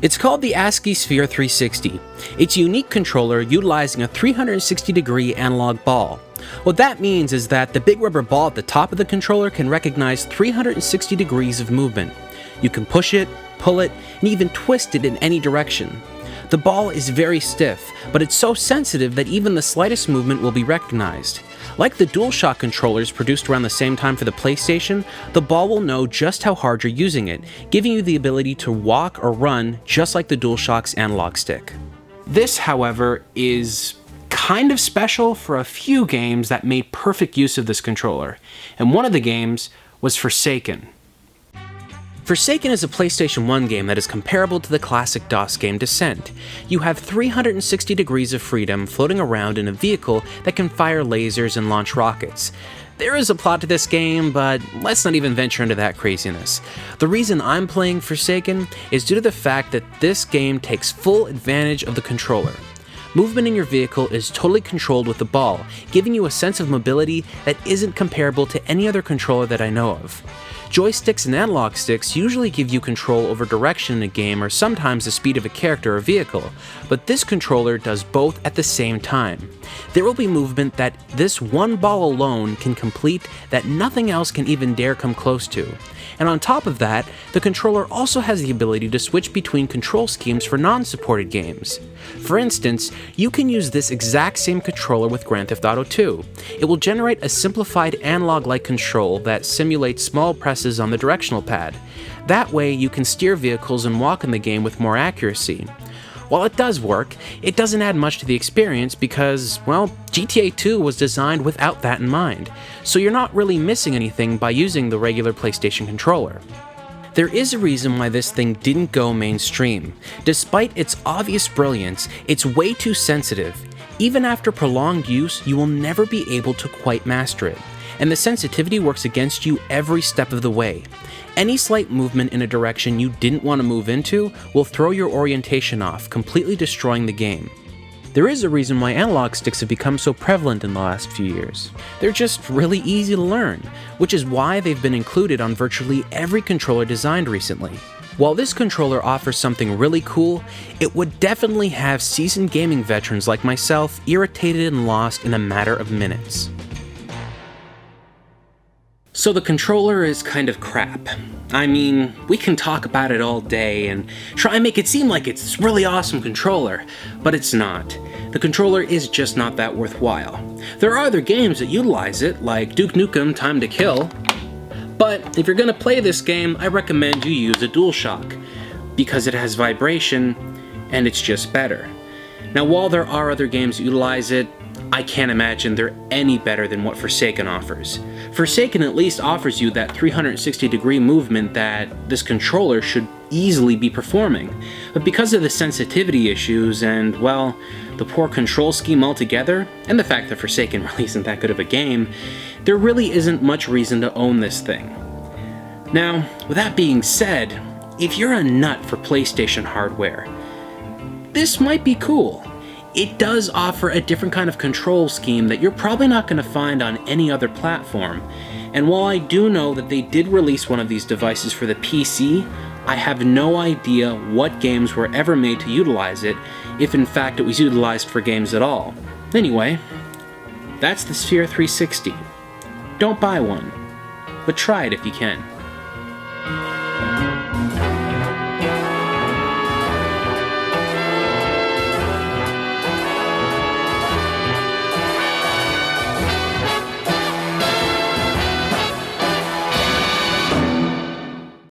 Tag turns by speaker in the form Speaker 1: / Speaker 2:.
Speaker 1: It's called the Ascii Sphere 360. It's a unique controller utilizing a 360-degree analog ball. What that means is that the big rubber ball at the top of the controller can recognize 360 degrees of movement. You can push it, pull it, and even twist it in any direction. The ball is very stiff, but it's so sensitive that even the slightest movement will be recognized. Like the DualShock controllers produced around the same time for the PlayStation, the ball will know just how hard you're using it, giving you the ability to walk or run just like the DualShock's analog stick. This, however, is kind of special for a few games that made perfect use of this controller, and one of the games was Forsaken. Forsaken is a PlayStation 1 game that is comparable to the classic DOS game Descent. You have 360 degrees of freedom floating around in a vehicle that can fire lasers and launch rockets. There is a plot to this game, but let's not even venture into that craziness. The reason I'm playing Forsaken is due to the fact that this game takes full advantage of the controller. Movement in your vehicle is totally controlled with the ball, giving you a sense of mobility that isn't comparable to any other controller that I know of. Joysticks and analog sticks usually give you control over direction in a game or sometimes the speed of a character or vehicle, but this controller does both at the same time. There will be movement that this one ball alone can complete that nothing else can even dare come close to. And on top of that, the controller also has the ability to switch between control schemes for non-supported games. For instance, you can use this exact same controller with Grand Theft Auto 2. It will generate a simplified analog-like control that simulates small presses on the directional pad. That way, you can steer vehicles and walk in the game with more accuracy. While it does work, it doesn't add much to the experience because, well, GTA 2 was designed without that in mind, so you're not really missing anything by using the regular PlayStation controller. There is a reason why this thing didn't go mainstream. Despite its obvious brilliance, it's way too sensitive. Even after prolonged use, you will never be able to quite master it, and the sensitivity works against you every step of the way. Any slight movement in a direction you didn't want to move into will throw your orientation off, completely destroying the game. There is a reason why analog sticks have become so prevalent in the last few years. They're just really easy to learn, which is why they've been included on virtually every controller designed recently. While this controller offers something really cool, it would definitely have seasoned gaming veterans like myself irritated and lost in a matter of minutes. So the controller is kind of crap. I mean, we can talk about it all day and try and make it seem like it's this really awesome controller, but it's not. The controller is just not that worthwhile. There are other games that utilize it, like Duke Nukem Time to Kill, but if you're gonna play this game, I recommend you use a DualShock, because it has vibration, and it's just better. Now, while there are other games that utilize it, I can't imagine they're any better than what Forsaken offers. Forsaken at least offers you that 360-degree movement that this controller should easily be performing. But because of the sensitivity issues and, well, the poor control scheme altogether, and the fact that Forsaken really isn't that good of a game, there really isn't much reason to own this thing. Now, with that being said, if you're a nut for PlayStation hardware, this might be cool. It does offer a different kind of control scheme that you're probably not going to find on any other platform. And while I do know that they did release one of these devices for the PC, I have no idea what games were ever made to utilize it, if in fact it was utilized for games at all. Anyway, that's the Sphere 360. Don't buy one, but try it if you can.